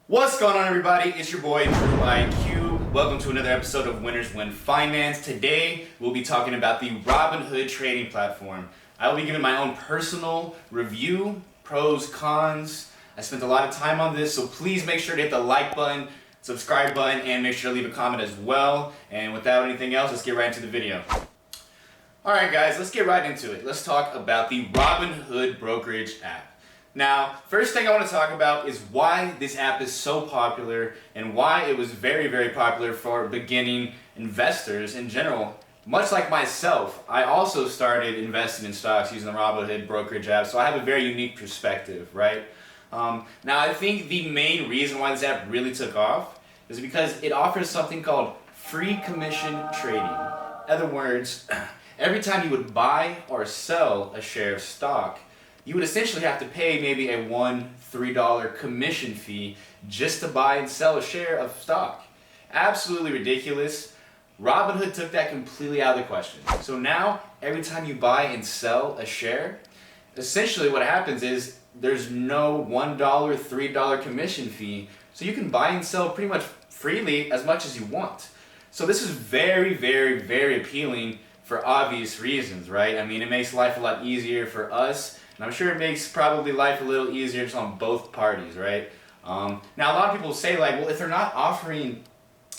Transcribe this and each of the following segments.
What's going on, everybody? It's your boy Drew IQ. Welcome to another episode of Winners Win Finance. Today we'll be talking about the Robinhood trading platform. I will be giving my own personal review, pros, cons. I spent a lot of time on this, so please make sure to hit the like button, subscribe button, and make sure to leave a comment as well. And without anything else, let's get right into the video. Alright guys, let's get right into it. Let's talk about the Robinhood Brokerage app. Now, first thing I want to talk about is why this app is so popular and why it was very, very popular for beginning investors in general. Much like myself, I also started investing in stocks using the Robinhood Brokerage app, so I have a very unique perspective, right? Now, I think the main reason why this app really took off is because it offers something called free commission trading. In other words, every time you would buy or sell a share of stock, you would essentially have to pay maybe a $3 commission fee just to buy and sell a share of stock. Absolutely ridiculous. Robinhood took that completely out of the question. So now, every time you buy and sell a share, essentially what happens is there's no $1, $3 commission fee, so you can buy and sell pretty much freely as much as you want. So this is very, very, very appealing for obvious reasons, right? I mean, it makes life a lot easier for us, and I'm sure it makes probably life a little easier just on both parties, right? Now, a lot of people say, like, well, if they're not offering,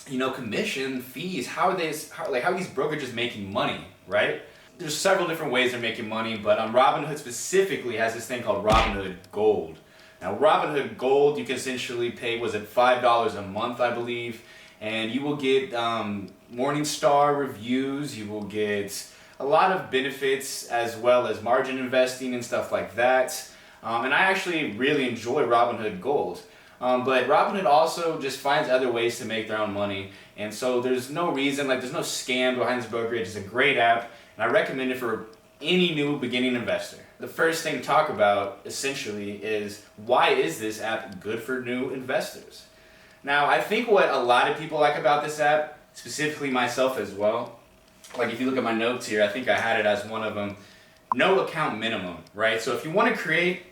commission fees, how are these brokerages making money, right? There's several different ways they're making money, but Robinhood specifically has this thing called Robinhood Gold. Now, Robinhood Gold, you can essentially pay, $5 a month, I believe, and you will get Morningstar reviews, you will get a lot of benefits as well as margin investing and stuff like that. And I actually really enjoy Robinhood Gold. But Robinhood also just finds other ways to make their own money. And so there's no reason, there's no scam behind this brokerage. It's a great app, and I recommend it for any new beginning investor. The first thing to talk about essentially is, why is this app good for new investors? Now, I think what a lot of people like about this app, specifically myself as well, like if you look at my notes here, I think I had it as one of them, no account minimum, right? So if you want to create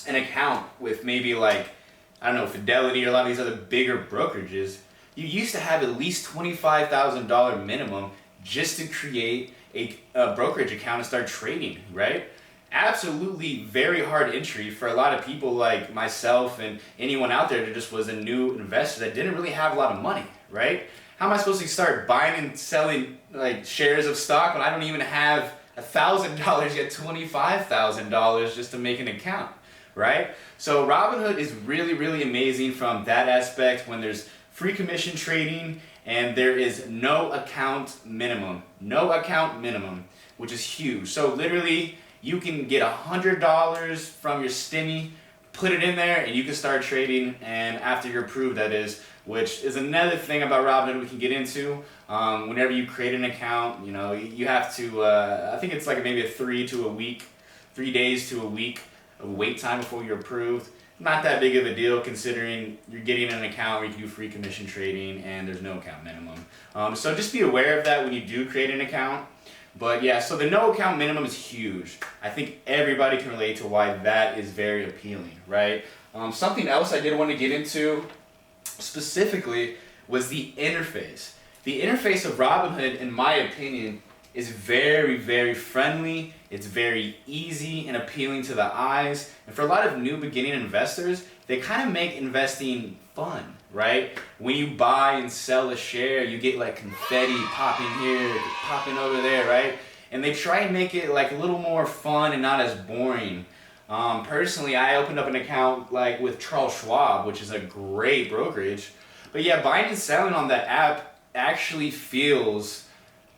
an account with maybe Fidelity or a lot of these other bigger brokerages, you used to have at least $25,000 minimum just to create a brokerage account and start trading, right? Absolutely very hard entry for a lot of people like myself and anyone out there that just was a new investor that didn't really have a lot of money, right? How am I supposed to start buying and selling shares of stock when I don't even have $1,000 yet $25,000 just to make an account, right? So Robinhood is really, really amazing from that aspect when there's free commission trading and there is no account minimum, which is huge. So literally you can get $100 from your stimmy, put it in there, and you can start trading, and after you're approved, that is, which is another thing about Robinhood we can get into. Whenever you create an account, you have to, I think it's maybe a 3 days to a week of wait time before you're approved. Not that big of a deal considering you're getting an account where you can do free commission trading and there's no account minimum. So just be aware of that when you do create an account. But yeah, so the no account minimum is huge. I think everybody can relate to why that is very appealing, right? Something else I did want to get into specifically was the interface. The interface of Robinhood, in my opinion, is very, very friendly. It's very easy and appealing to the eyes. And for a lot of new beginning investors, they kind of make investing fun, right? When you buy and sell a share, you get confetti popping here, popping over there, right? And they try and make it a little more fun and not as boring. Personally, I opened up an account with Charles Schwab, which is a great brokerage. But yeah, buying and selling on that app actually feels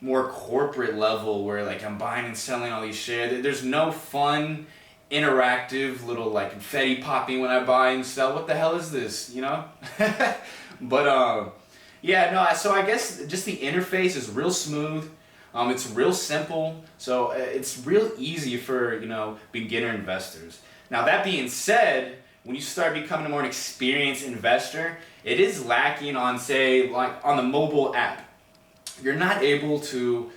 more corporate level where I'm buying and selling all these shares. There's no fun, interactive little confetti popping when I buy and sell. What the hell is this, But yeah, no, so I guess just the interface is real smooth. It's real simple, so it's real easy for beginner investors. Now that being said, when you start becoming a more experienced investor, it is lacking on on the mobile app. You're not able to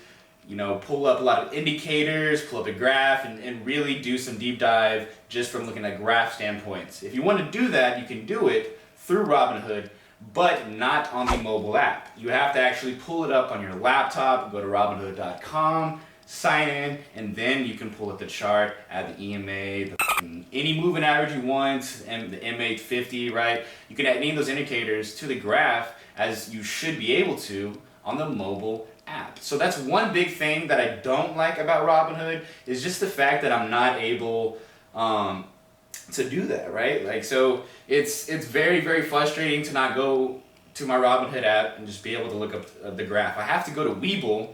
pull up a lot of indicators, pull up a graph, and really do some deep dive just from looking at graph standpoints. If you want to do that, you can do it through Robinhood, but not on the mobile app. You have to actually pull it up on your laptop, go to Robinhood.com, sign in, and then you can pull up the chart, add the EMA, any moving average you want, and the M850, right? You can add any of those indicators to the graph as you should be able to on the mobile app. So that's one big thing that I don't like about Robinhood, is just the fact that I'm not able to do that, right? Like, so it's very, very frustrating to not go to my Robinhood app and just be able to look up the graph. I have to go to Webull,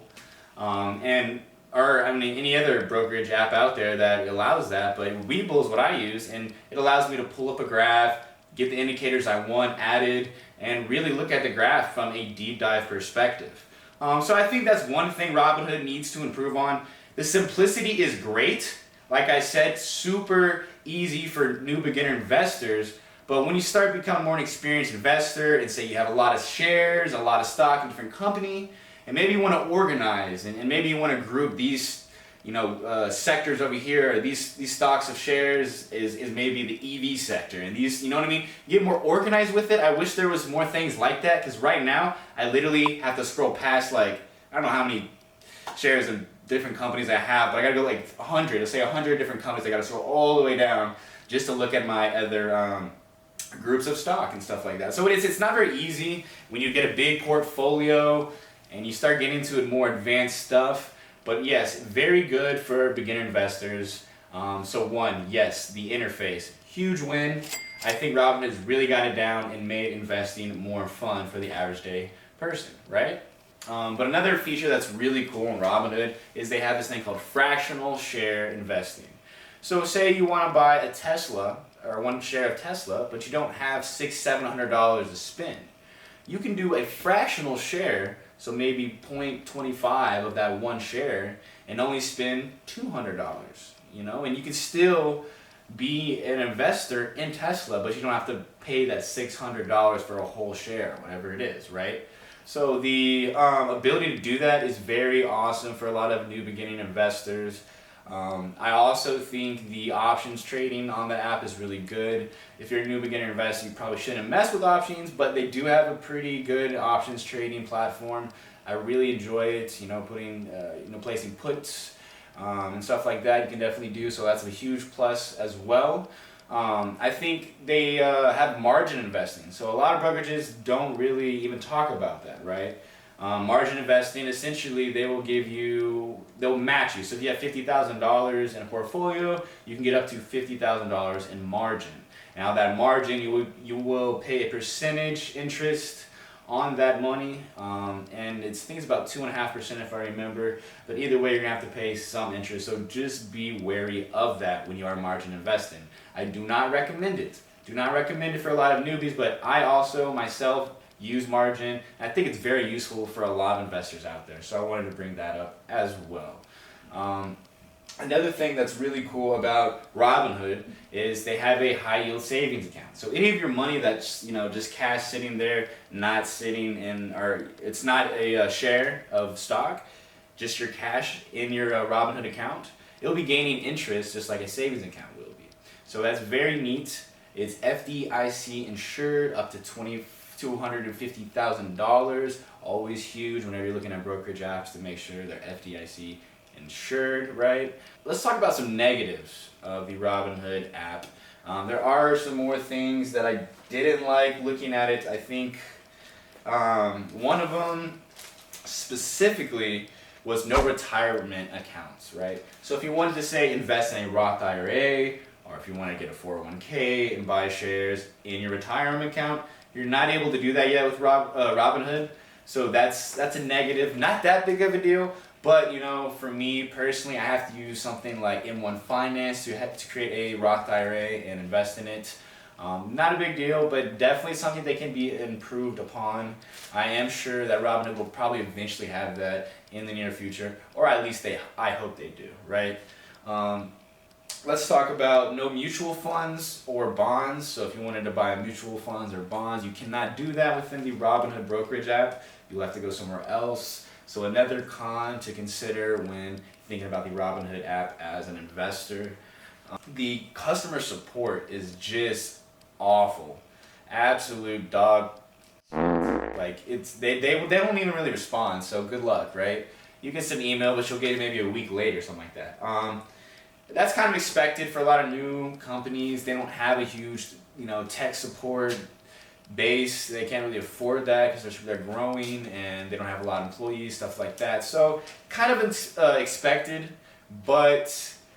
or any other brokerage app out there that allows that, but Webull is what I use, and it allows me to pull up a graph, get the indicators I want added, and really look at the graph from a deep dive perspective. So I think that's one thing Robinhood needs to improve on. The simplicity is great. Like I said, super easy for new beginner investors, but when you start becoming more an experienced investor and say you have a lot of shares, a lot of stock in a different company, and maybe you want to organize and maybe you want to group these sectors over here, or these stocks of shares is maybe the EV sector, and these, you know what I mean? Get more organized with it. I wish there was more things like that, because right now I literally have to scroll past, like, I don't know how many shares in different companies I have, but I gotta go like 100, let's say 100 different companies. I gotta scroll all the way down just to look at my other groups of stock and stuff like that. So it's not very easy when you get a big portfolio and you start getting into more advanced stuff. But yes, very good for beginner investors. So one, yes, the interface, huge win. I think Robinhood's really got it down and made investing more fun for the average day person, right? But another feature that's really cool in Robinhood is they have this thing called fractional share investing. So say you want to buy a Tesla, or one share of Tesla, but you don't have $600-700 to spend. You can do a fractional share, so maybe 0.25 of that one share, and only spend $200, and you can still be an investor in Tesla, but you don't have to pay that $600 for a whole share, whatever it is, right? So the ability to do that is very awesome for a lot of new beginning investors. I also think the options trading on the app is really good. If you're a new beginner investor, you probably shouldn't mess with options, but they do have a pretty good options trading platform. I really enjoy it, placing puts and stuff like that. You can definitely do, so that's a huge plus as well. I think they have margin investing, so a lot of brokerages don't really even talk about that, right? Margin investing, essentially, they'll match you. So if you have $50,000 in a portfolio, you can get up to $50,000 in margin. Now that margin, you will pay a percentage interest on that money, and I think it's about 2.5% if I remember, but either way you're gonna have to pay some interest, so just be wary of that when you are margin investing. I do not recommend it. Do not recommend it for a lot of newbies, but I also myself use margin. I think it's very useful for a lot of investors out there, so I wanted to bring that up as well. Another thing that's really cool about Robinhood is they have a high yield savings account. So any of your money that's just cash sitting there, not sitting in, or it's not a share of stock, just your cash in your Robinhood account, it'll be gaining interest just like a savings account will be. So that's very neat. It's FDIC insured up to $250,000. Always huge whenever you're looking at brokerage apps to make sure they're FDIC insured, right? Let's talk about some negatives of the Robinhood app. There are some more things that I didn't like looking at it. I think one of them specifically was no retirement accounts, right? So if you wanted to say invest in a Roth IRA, or if you want to get a 401k and buy shares in your retirement account, you're not able to do that yet with Robinhood. So that's a negative. Not that big of a deal, but for me personally, I have to use something like M1 Finance to create a Roth IRA and invest in it. Not a big deal, but definitely something that can be improved upon. I am sure that Robinhood will probably eventually have that in the near future, or at least I hope they do, right? Let's talk about no mutual funds or bonds. So if you wanted to buy mutual funds or bonds, you cannot do that within the Robinhood Brokerage app. You'll have to go somewhere else. So another con to consider when thinking about the Robinhood app as an investor. The customer support is just awful. absolute dog. Like they don't even really respond. So good luck, right? You can send an email, but you'll get it maybe a week later, something like that. That's kind of expected for a lot of new companies. They don't have a huge, tech support base. They can't really afford that because they're growing and they don't have a lot of employees, stuff like that. So kind of expected, but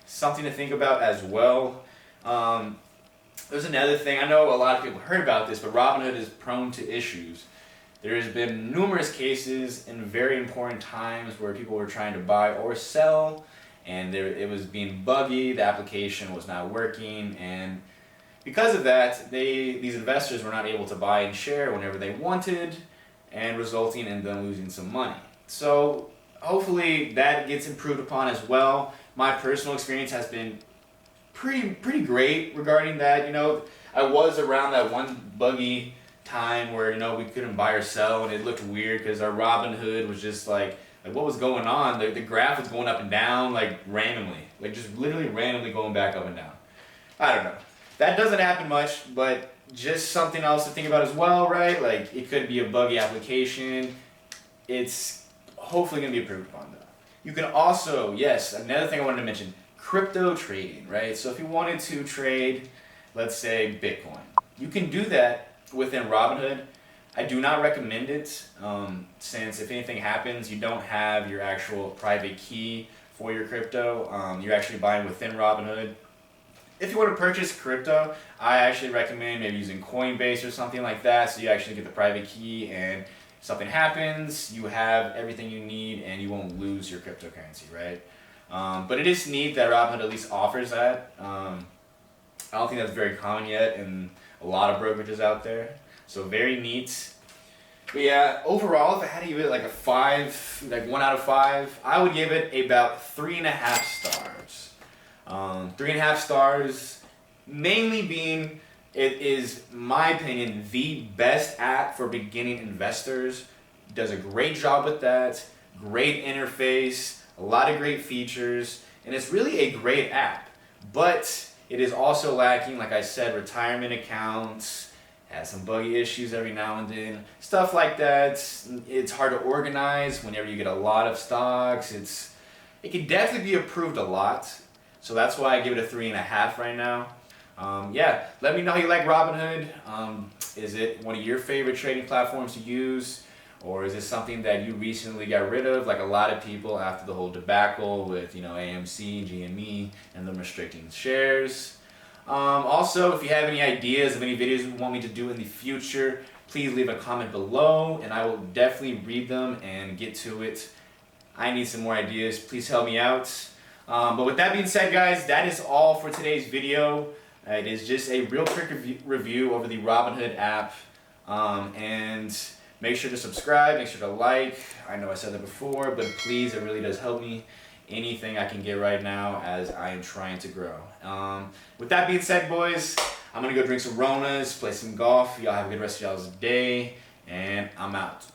something to think about as well. There's another thing. I know a lot of people heard about this, but Robinhood is prone to issues. There has been numerous cases in very important times where people were trying to buy or sell, and it was being buggy. The application was not working, and because of that, these investors were not able to buy and share whenever they wanted, and resulting in them losing some money. So hopefully that gets improved upon as well. My personal experience has been pretty great regarding that. I was around that one buggy time where we couldn't buy or sell, and it looked weird because our Robinhood was just like what was going on? The graph was going up and down like randomly, like just literally randomly going back up and down. I don't know. That doesn't happen much, but just something else to think about as well, right? Like it could be a buggy application. It's hopefully going to be approved upon though. You can also, yes, another thing I wanted to mention, crypto trading, right? So if you wanted to trade, let's say Bitcoin, you can do that within Robinhood. I do not recommend it since if anything happens, you don't have your actual private key for your crypto. You're actually buying within Robinhood. If you want to purchase crypto, I actually recommend maybe using Coinbase or something like that, so you actually get the private key, and if something happens, you have everything you need and you won't lose your cryptocurrency, right? But it is neat that Robinhood at least offers that. I don't think that's very common yet in a lot of brokerages out there. So very neat. But yeah, overall, if I had to give it like a 5, like 1 out of 5, I would give it about 3.5 stars. 3.5 stars, mainly being it is, my opinion, the best app for beginning investors. It does a great job with that. Great interface, a lot of great features, and it's really a great app. But it is also lacking, like I said, retirement accounts, has some buggy issues every now and then, stuff like that. It's hard to organize whenever you get a lot of stocks. It can definitely be improved a lot. So that's why I give it a 3.5 right now. Yeah, let me know how you like Robinhood. Is it one of your favorite trading platforms to use? Or is it something that you recently got rid of, like a lot of people after the whole debacle with AMC, GME, and them restricting shares? Also, if you have any ideas of any videos you want me to do in the future, please leave a comment below, and I will definitely read them and get to it. I need some more ideas. Please help me out. But with that being said, guys, that is all for today's video. It is just a real quick review over the Robinhood app. And make sure to subscribe, make sure to like. I know I said that before, but please, it really does help me. Anything I can get right now as I am trying to grow. With that being said, boys, I'm going to go drink some Ronas, play some golf. Y'all have a good rest of y'all's day, and I'm out.